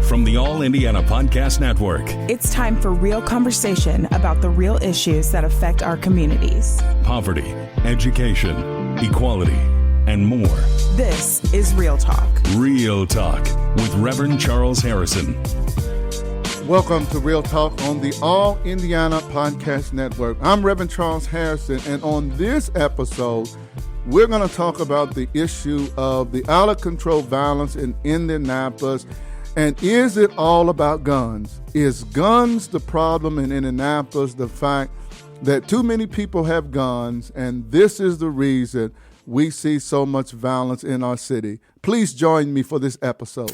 from the All Indiana Podcast Network. It's time for real conversation about the real issues that affect our communities. Poverty, education, equality, and more. This is Real Talk. Real Talk with Reverend Charles Harrison. Welcome to Real Talk on the All Indiana Podcast Network. I'm Reverend Charles Harrison, and on this episode, we're going to talk about the issue of the out-of-control violence in Indianapolis. And is it all about guns? Is guns the problem in Indianapolis? The fact that too many people have guns, and this is the reason we see so much violence in our city. Please join me for this episode.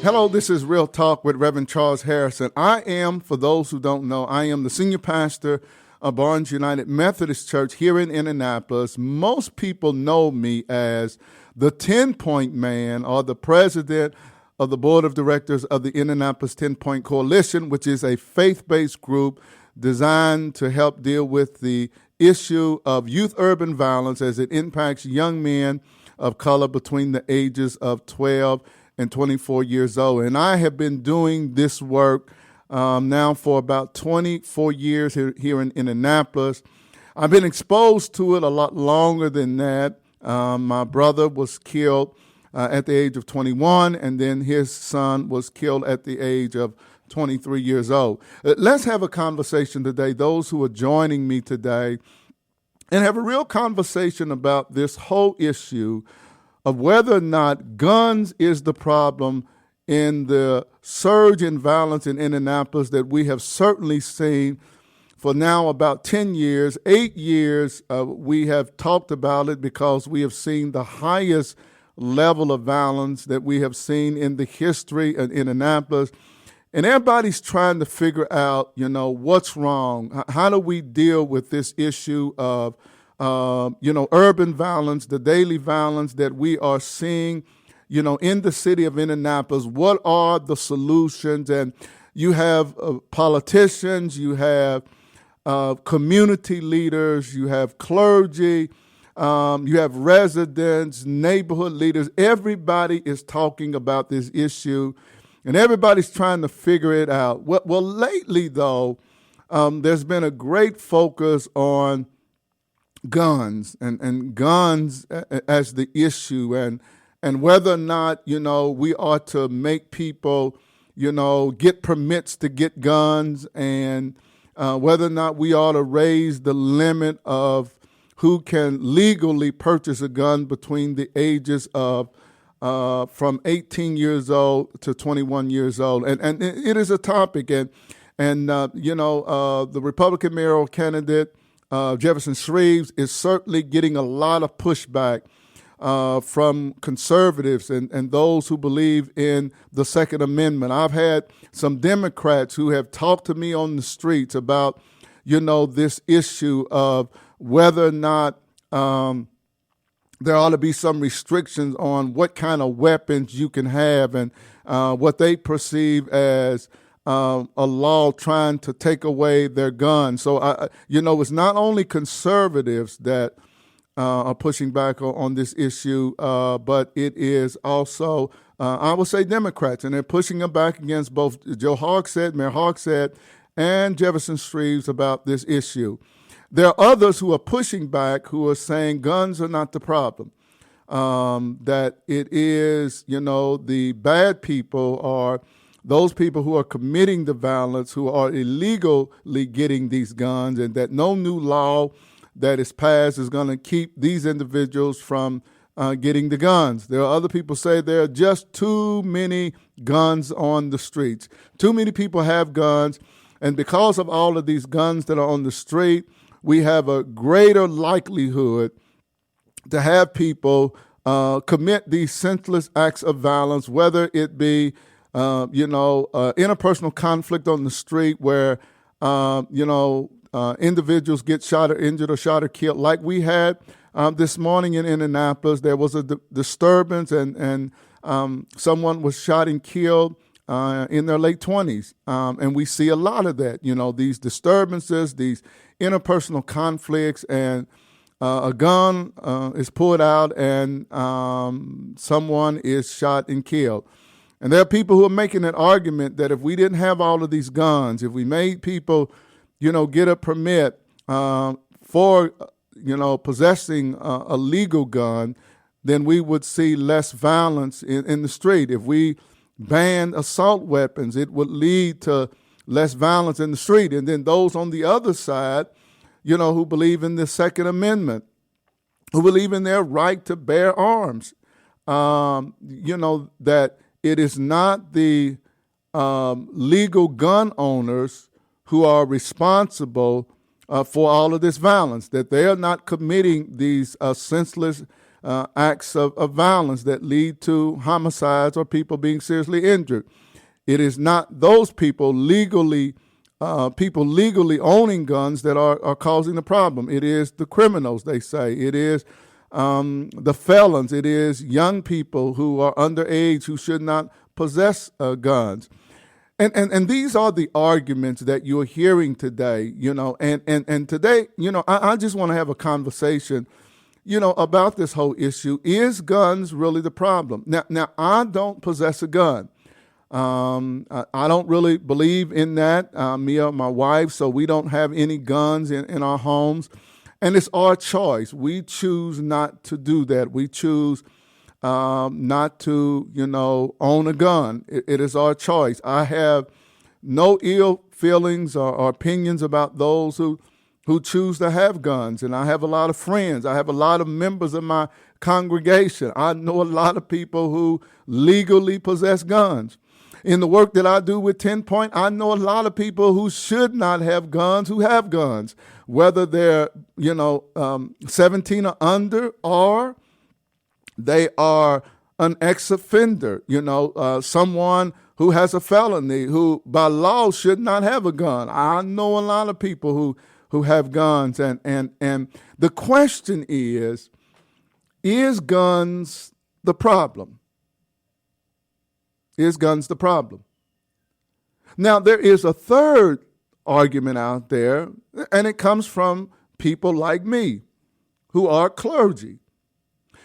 Hello, this is Real Talk with Reverend Charles Harrison. I am, for those who don't know, I am the senior pastor of Barnes United Methodist Church here in Indianapolis. Most people know me as the 10-Point Man, or the president of the board of directors of the Indianapolis 10-Point Coalition, which is a faith-based group designed to help deal with the issue of youth urban violence as it impacts young men of color between the ages of 12 and 24 years old. And I have been doing this work now for about 24 years here in Indianapolis. I've been exposed to it a lot longer than that. My brother was killed at the age of 21, and then his son was killed at the age of 23 years old. Let's have a conversation today, those who are joining me today, and have a real conversation about this whole issue of whether or not guns is the problem in the surge in violence in Indianapolis that we have certainly seen for now about 10 years, 8 years. We have talked about it because we have seen the highest level of violence that we have seen in the history of Indianapolis. And everybody's trying to figure out, what's wrong. How do we deal with this issue of, urban violence, the daily violence that we are seeing, in the city of Indianapolis? What are the solutions? And you have politicians, you have community leaders, you have clergy, you have residents, neighborhood leaders. Everybody is talking about this issue, and everybody's trying to figure it out. Well, lately, though, there's been a great focus on guns and guns as the issue, and whether or not, we ought to make people, get permits to get guns, and whether or not we ought to raise the limit of who can legally purchase a gun between the ages of from 18 years old to 21 years old. And it is a topic. And the Republican mayoral candidate, Jefferson Shreves, is certainly getting a lot of pushback from conservatives and those who believe in the Second Amendment. I've had some Democrats who have talked to me on the streets about, this issue of whether or not there ought to be some restrictions on what kind of weapons you can have, and what they perceive as a law trying to take away their guns. So, it's not only conservatives that are pushing back on this issue, but it is also, I would say, Democrats, and they're pushing them back against both Mayor Hogsett, and Jefferson Shreves about this issue. There are others who are pushing back, who are saying guns are not the problem, that it is, the bad people are those people who are committing the violence, who are illegally getting these guns, and that no new law that is passed is going to keep these individuals from getting the guns. There are other people say there are just too many guns on the streets. Too many people have guns, and because of all of these guns that are on the street, we have a greater likelihood to have people commit these senseless acts of violence, whether it be, interpersonal conflict on the street where, individuals get shot or injured or shot or killed, like we had this morning in Indianapolis. There was a disturbance, and someone was shot and killed in their late 20s. And we see a lot of that, these disturbances, these interpersonal conflicts, and a gun is pulled out and someone is shot and killed. And there are people who are making an argument that if we didn't have all of these guns, if we made people, get a permit for, possessing a legal gun, then we would see less violence in the street. If we banned assault weapons, it would lead to less violence in the street. And then those on the other side, who believe in the Second Amendment, who believe in their right to bear arms, that it is not the legal gun owners who are responsible for all of this violence, that they are not committing these senseless acts of violence that lead to homicides or people being seriously injured. It is not those people legally owning guns that are causing the problem. It is the criminals, they say. It is the felons. It is young people who are underage who should not possess guns. And these are the arguments that you're hearing today, and today, I just want to have a conversation, about this whole issue. Is guns really the problem? Now I don't possess a gun. I don't really believe in that, me or my wife, so we don't have any guns in our homes. And it's our choice. We choose not to do that. We choose not to, own a gun. It is our choice. I have no ill feelings or opinions about those who choose to have guns. And I have a lot of friends. I have a lot of members of my congregation. I know a lot of people who legally possess guns. In the work that I do with 10 Point, I know a lot of people who should not have guns who have guns, whether they're, 17 or under, or they are an ex-offender, someone who has a felony who by law should not have a gun. I know a lot of people who have guns. And the question is guns the problem? Is guns the problem? Now, there is a third argument out there, and it comes from people like me who are clergy,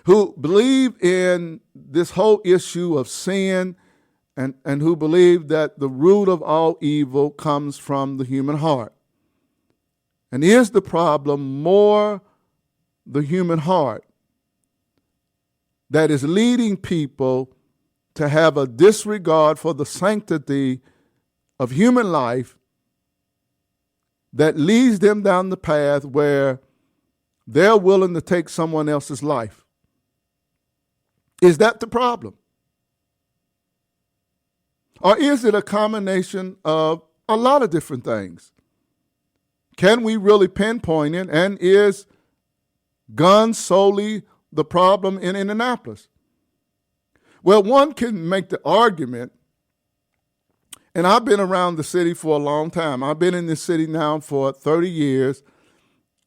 who believe in this whole issue of sin and who believe that the root of all evil comes from the human heart. And is the problem more the human heart that is leading people to have a disregard for the sanctity of human life that leads them down the path where they're willing to take someone else's life? Is that the problem? Or is it a combination of a lot of different things? Can we really pinpoint it? And is guns solely the problem in Indianapolis? Well, one can make the argument, and I've been around the city for a long time. I've been in this city now for 30 years.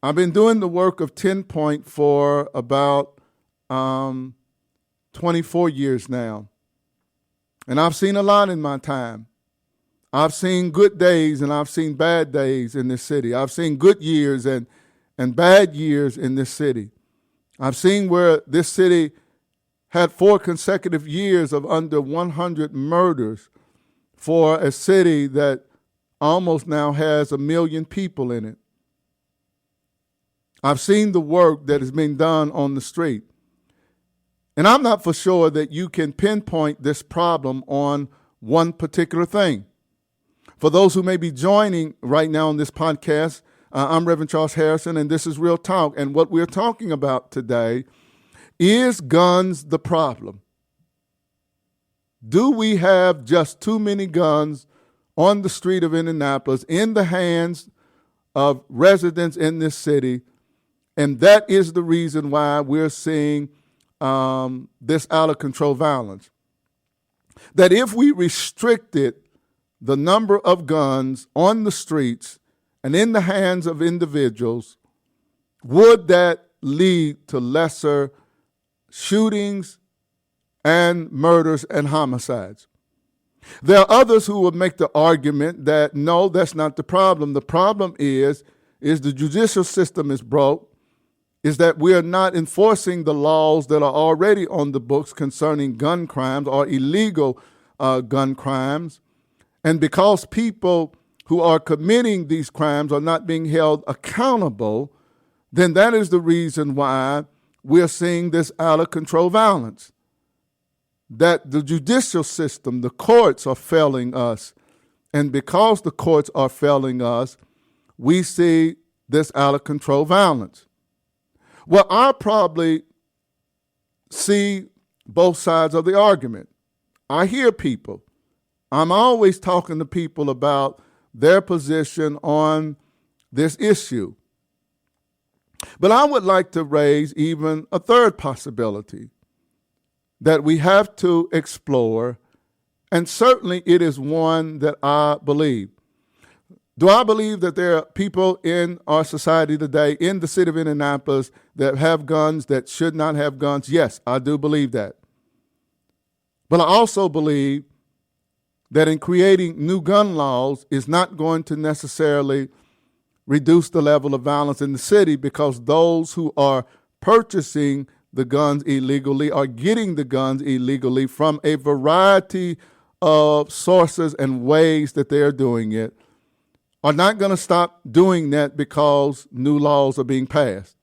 I've been doing the work of 10 Point for about 24 years now. And I've seen a lot in my time. I've seen good days and I've seen bad days in this city. I've seen good years and bad years in this city. I've seen where this city had 4 consecutive years of under 100 murders for a city that almost now has 1 million people in it. I've seen the work that is being done on the street. And I'm not for sure that you can pinpoint this problem on one particular thing. For those who may be joining right now on this podcast, I'm Reverend Charles Harrison, and this is Real Talk. And what we're talking about today is guns the problem? Do we have just too many guns on the street of Indianapolis in the hands of residents in this city? And that is the reason why we're seeing this out of control violence. That if we restricted the number of guns on the streets and in the hands of individuals, would that lead to lesser shootings and murders and homicides? There are others who would make the argument that no, that's not the problem. The problem is the judicial system is broke is that we are not enforcing the laws that are already on the books concerning gun crimes or illegal gun crimes. And because people who are committing these crimes are not being held accountable, then that is the reason why we're seeing this out of control violence. That the judicial system, the courts are failing us. And because the courts are failing us, we see this out of control violence. Well, I probably see both sides of the argument. I hear people. I'm always talking to people about their position on this issue. But I would like to raise even a third possibility that we have to explore, and certainly it is one that I believe. Do I believe that there are people in our society today, in the city of Indianapolis, that have guns that should not have guns? Yes, I do believe that. But I also believe that in creating new gun laws is not going to necessarily reduce the level of violence in the city, because those who are purchasing the guns illegally are getting the guns illegally from a variety of sources and ways that they are doing it, are not going to stop doing that because new laws are being passed.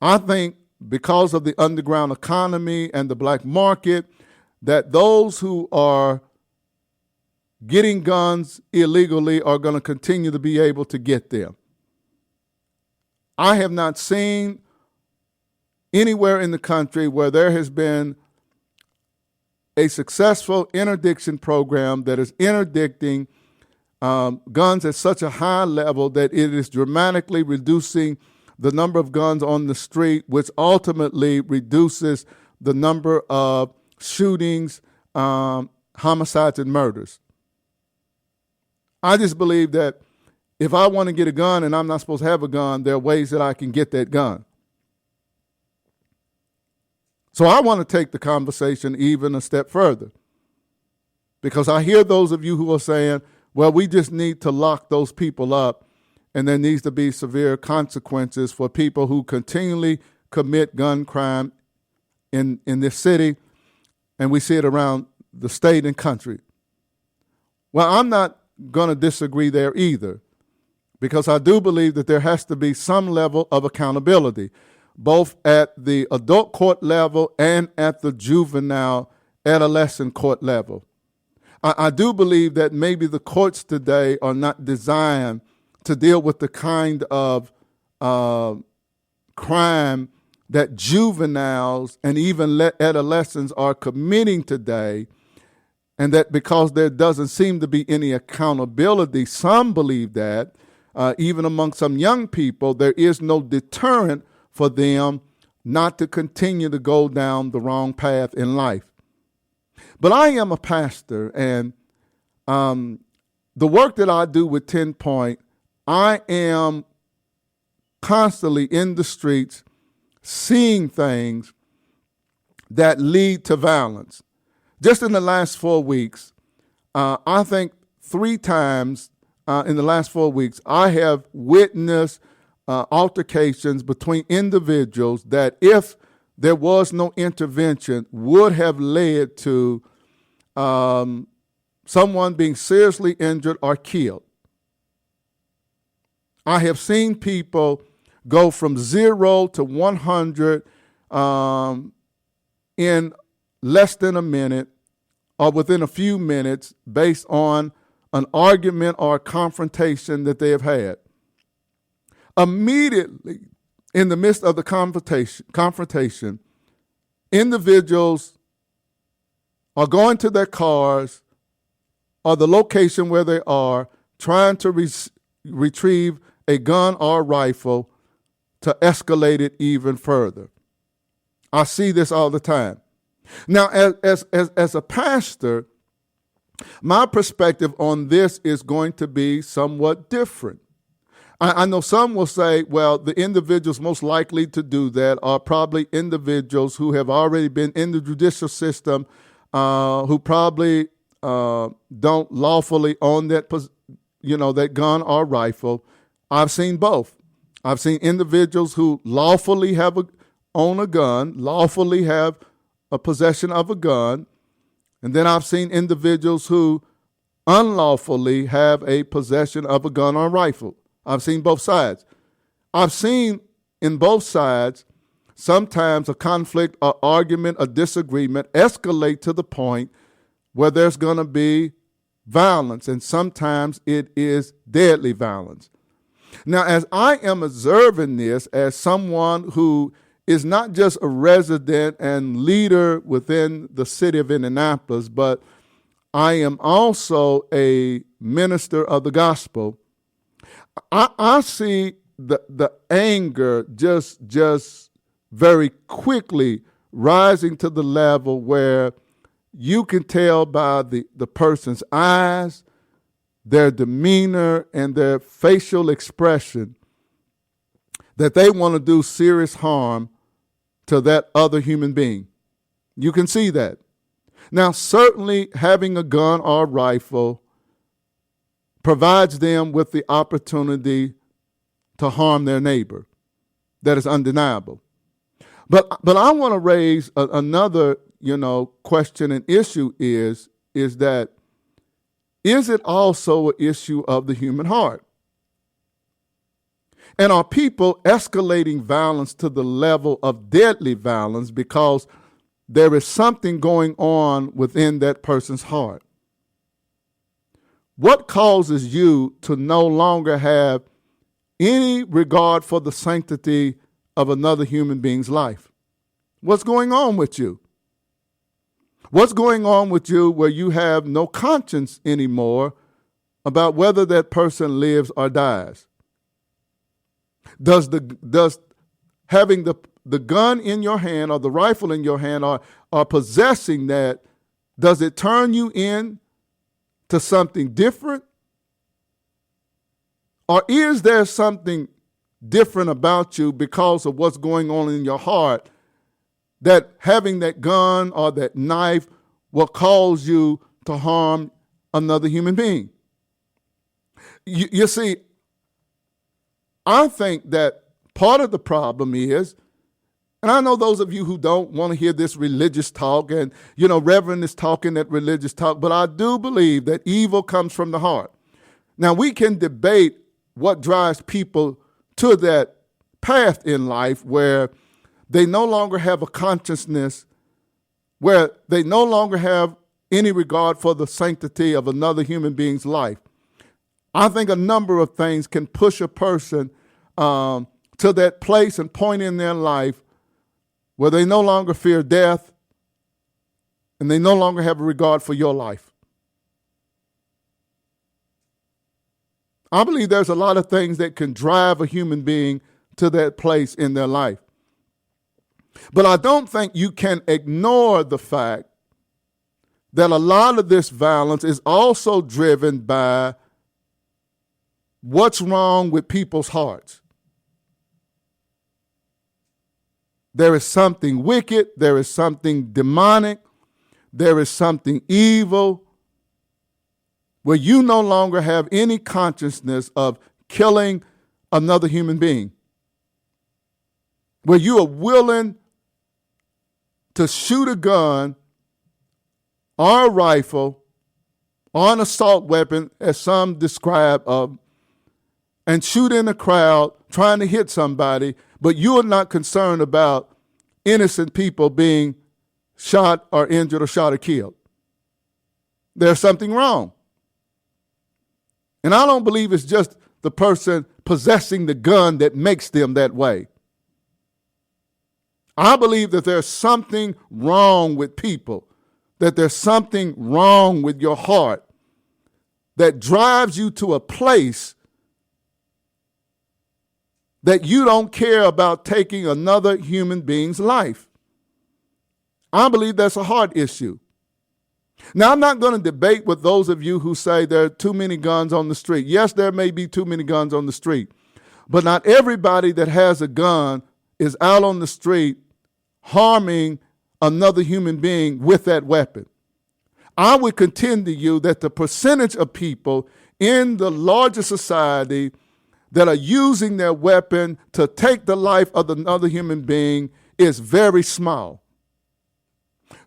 I think because of the underground economy and the black market, that those who are getting guns illegally are going to continue to be able to get them. I have not seen anywhere in the country where there has been a successful interdiction program that is interdicting guns at such a high level that it is dramatically reducing the number of guns on the street, which ultimately reduces the number of shootings, homicides, and murders. I just believe that if I want to get a gun and I'm not supposed to have a gun, there are ways that I can get that gun. So I want to take the conversation even a step further, because I hear those of you who are saying, well, we just need to lock those people up, and there needs to be severe consequences for people who continually commit gun crime in this city, and we see it around the state and country. Well, I'm not going to disagree there either, because I do believe that there has to be some level of accountability, both at the adult court level and at the juvenile adolescent court level. I do believe that maybe the courts today are not designed to deal with the kind of crime that juveniles and even adolescents are committing today, and that because there doesn't seem to be any accountability, some believe that, even among some young people, there is no deterrent for them not to continue to go down the wrong path in life. But I am a pastor, and the work that I do with 10 Point, I am constantly in the streets seeing things that lead to violence. Just in the last 4 weeks, I think 3 times in the last 4 weeks, I have witnessed altercations between individuals that, if there was no intervention, would have led to someone being seriously injured or killed. I have seen people go from 0 to 100 in less than a minute or within a few minutes based on an argument or a confrontation that they have had. Immediately in the midst of the confrontation, individuals are going to their cars or the location where they are, trying to retrieve a gun or a rifle to escalate it even further. I see this all the time. Now, as a pastor, my perspective on this is going to be somewhat different. I know some will say, well, the individuals most likely to do that are probably individuals who have already been in the judicial system, who probably don't lawfully own that gun or rifle. I've seen both. I've seen individuals who lawfully own a gun, lawfully have a possession of a gun, and then I've seen individuals who unlawfully have a possession of a gun or a rifle. I've seen both sides. I've seen in both sides sometimes a conflict, or argument, a disagreement escalate to the point where there's going to be violence, and sometimes it is deadly violence. Now, as I am observing this as someone who is not just a resident and leader within the city of Indianapolis, but I am also a minister of the gospel, I see the anger just very quickly rising to the level where you can tell by the person's eyes, their demeanor, and their facial expression that they want to do serious harm to that other human being. You can see that. Now, certainly having a gun or a rifle provides them with the opportunity to harm their neighbor. That is undeniable. But I want to raise another, question and issue is that is it also an issue of the human heart? And are people escalating violence to the level of deadly violence because there is something going on within that person's heart? What causes you to no longer have any regard for the sanctity of another human being's life? What's going on with you? What's going on with you where you have no conscience anymore about whether that person lives or dies? Does having the gun in your hand or the rifle in your hand or possessing that, does it turn you in to something different? Or is there something different about you because of what's going on in your heart that having that gun or that knife will cause you to harm another human being? You see, I think that part of the problem is, and I know those of you who don't want to hear this religious talk, and, Reverend is talking that religious talk, but I do believe that evil comes from the heart. Now, we can debate what drives people to that path in life where they no longer have a consciousness, where they no longer have any regard for the sanctity of another human being's life. I think a number of things can push a person to that place and point in their life where they no longer fear death and they no longer have a regard for your life. I believe there's a lot of things that can drive a human being to that place in their life. But I don't think you can ignore the fact that a lot of this violence is also driven by what's wrong with people's hearts. There is something wicked, there is something demonic, there is something evil, where you no longer have any consciousness of killing another human being, where you are willing to shoot a gun or a rifle or an assault weapon, as some describe, and shoot in a crowd trying to hit somebody, but you are not concerned about innocent people being shot or injured or shot or killed. There's something wrong. And I don't believe it's just the person possessing the gun that makes them that way. I believe that there's something wrong with people, that there's something wrong with your heart that drives you to a place that you don't care about taking another human being's life. I believe that's a heart issue. Now, I'm not going to debate with those of you who say there are too many guns on the street. Yes, there may be too many guns on the street, but not everybody that has a gun is out on the street harming another human being with that weapon. I would contend to you that the percentage of people in the larger society that are using their weapon to take the life of another human being is very small.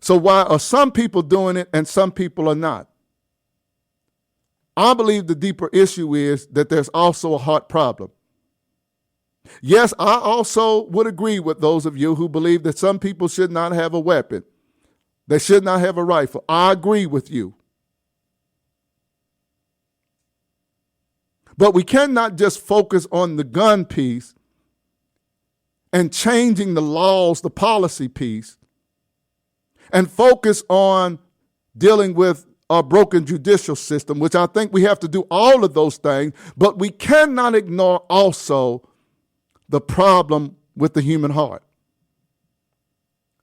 So why are some people doing it and some people are not? I believe the deeper issue is that there's also a heart problem. Yes, I also would agree with those of you who believe that some people should not have a weapon. They should not have a rifle. I agree with you. But we cannot just focus on the gun piece and changing the laws, the policy piece, and focus on dealing with our broken judicial system, which I think we have to do all of those things, but we cannot ignore also the problem with the human heart.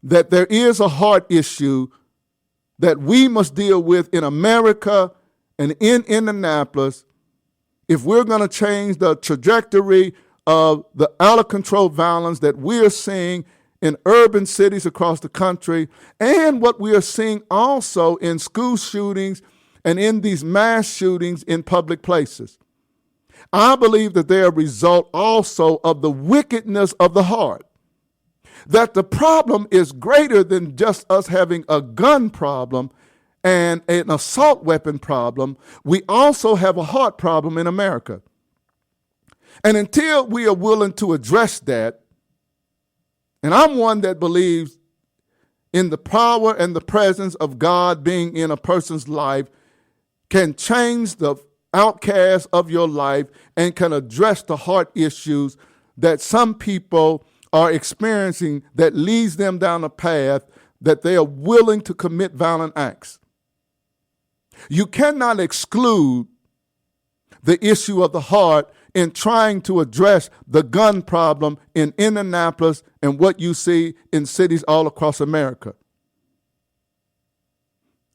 That there is a heart issue that we must deal with in America and in Indianapolis if we're going to change the trajectory of the out-of-control violence that we're seeing in urban cities across the country, and what we are seeing also in school shootings and in these mass shootings in public places. I believe that they are a result also of the wickedness of the heart. That the problem is greater than just us having a gun problem and an assault weapon problem. We also have a heart problem in America. And until we are willing to address that, and I'm one that believes in the power and the presence of God being in a person's life, can change the outcast of your life and can address the heart issues that some people are experiencing that leads them down a path that they are willing to commit violent acts. You cannot exclude the issue of the heart in trying to address the gun problem in Indianapolis and what you see in cities all across America.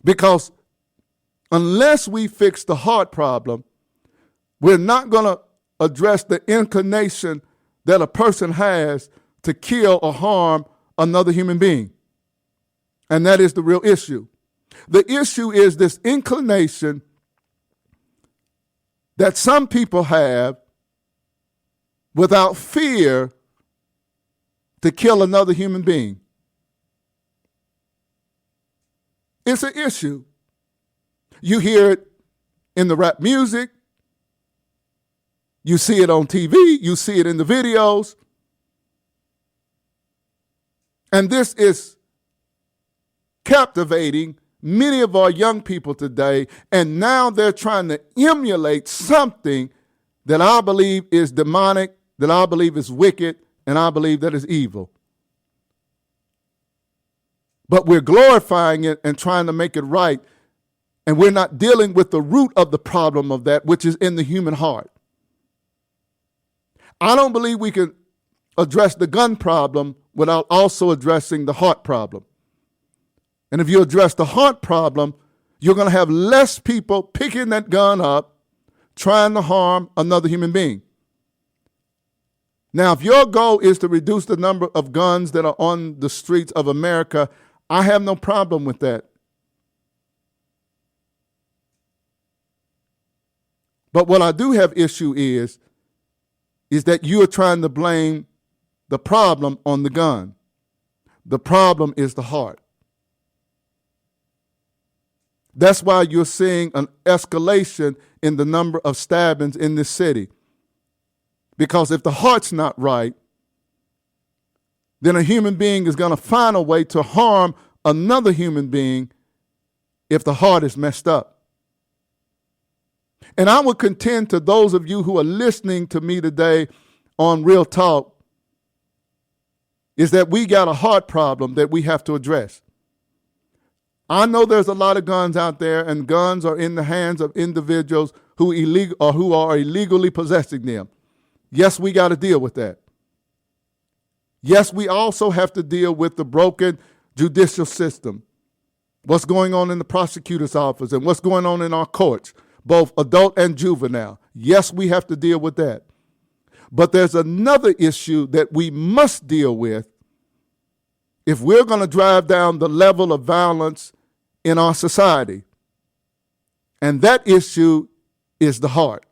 Because unless we fix the heart problem, we're not going to address the inclination that a person has to kill or harm another human being. And that is the real issue. The issue is this inclination that some people have without fear to kill another human being. It's an issue. You hear it in the rap music. You see it on TV. You see it in the videos. And this is captivating many of our young people today. And now they're trying to emulate something that I believe is demonic, that I believe is wicked, and I believe that is evil. But we're glorifying it and trying to make it right. And we're not dealing with the root of the problem of that, which is in the human heart. I don't believe we can address the gun problem without also addressing the heart problem. And if you address the heart problem, you're going to have less people picking that gun up, trying to harm another human being. Now, if your goal is to reduce the number of guns that are on the streets of America, I have no problem with that. But what I do have issue is that you are trying to blame the problem on the gun. The problem is the heart. That's why you're seeing an escalation in the number of stabbings in this city. Because if the heart's not right, then a human being is going to find a way to harm another human being if the heart is messed up. And I would contend to those of you who are listening to me today on Real Talk is that we got a heart problem that we have to address. I know there's a lot of guns out there, and guns are in the hands of individuals who are illegally possessing them. Yes, we got to deal with that. Yes, we also have to deal with the broken judicial system, what's going on in the prosecutor's office and what's going on in our courts, both adult and juvenile. Yes, we have to deal with that. But there's another issue that we must deal with if we're going to drive down the level of violence in our society. And that issue is the heart.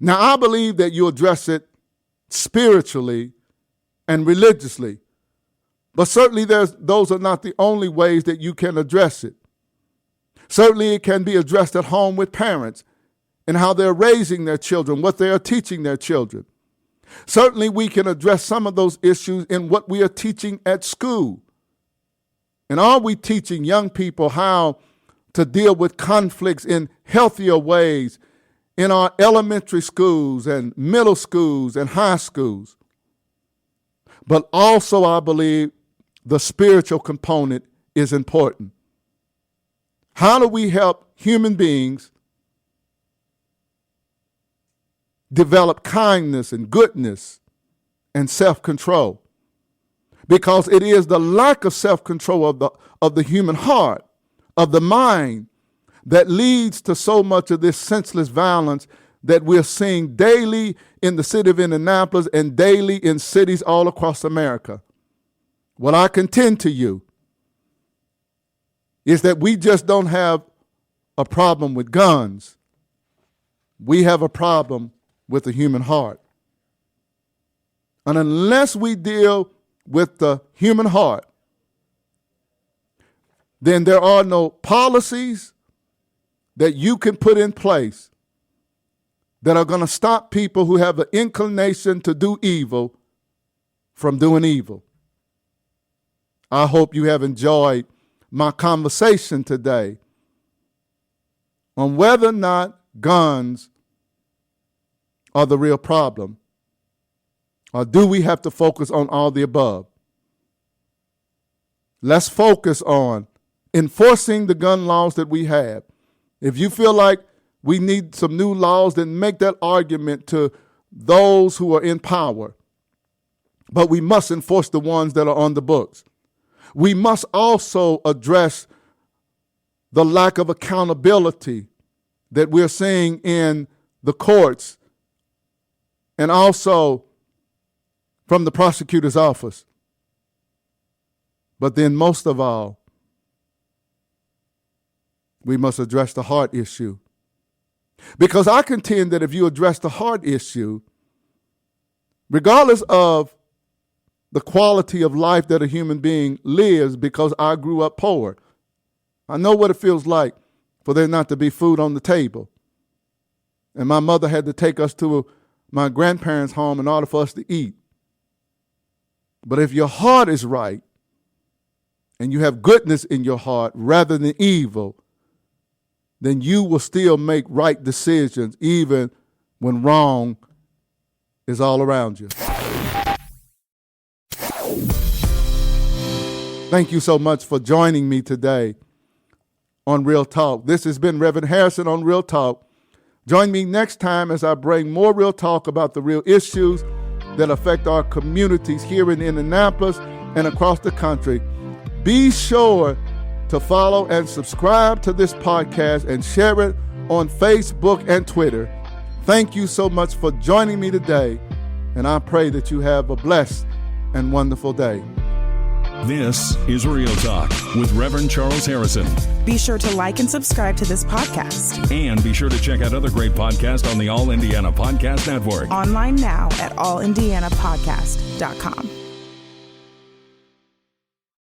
Now, I believe that you address it spiritually and religiously, but certainly those are not the only ways that you can address it. Certainly it can be addressed at home with parents and how they're raising their children, what they are teaching their children. Certainly we can address some of those issues in what we are teaching at school. And are we teaching young people how to deal with conflicts in healthier ways in our elementary schools and middle schools and high schools? But also, I believe the spiritual component is important. How do we help human beings develop kindness and goodness and self-control? Because it is the lack of self-control of the human heart, of the mind, that leads to so much of this senseless violence that we're seeing daily in the city of Indianapolis and daily in cities all across America. What I contend to you is that we just don't have a problem with guns. We have a problem with the human heart. And unless we deal with the human heart, then there are no policies that you can put in place that are going to stop people who have an inclination to do evil from doing evil. I hope you have enjoyed my conversation today on whether or not guns are the real problem, or do we have to focus on all the above? Let's focus on enforcing the gun laws that we have. If you feel like we need some new laws, then make that argument to those who are in power. But we must enforce the ones that are on the books. We must also address the lack of accountability that we're seeing in the courts and also from the prosecutor's office. But then most of all, we must address the heart issue. Because I contend that if you address the heart issue, regardless of the quality of life that a human being lives, because I grew up poor, I know what it feels like for there not to be food on the table. And my mother had to take us to my grandparents' home in order for us to eat. But if your heart is right and you have goodness in your heart rather than evil, then you will still make right decisions even when wrong is all around you. Thank you so much for joining me today on Real Talk. This has been Reverend Harrison on Real Talk. Join me next time as I bring more real talk about the real issues that affect our communities here in Indianapolis and across the country. Be sure to follow and subscribe to this podcast and share it on Facebook and Twitter. Thank you so much for joining me today, and I pray that you have a blessed and wonderful day. This is Real Talk with Reverend Charles Harrison. Be sure to like and subscribe to this podcast. And be sure to check out other great podcasts on the All Indiana Podcast Network. Online now at allindianapodcast.com.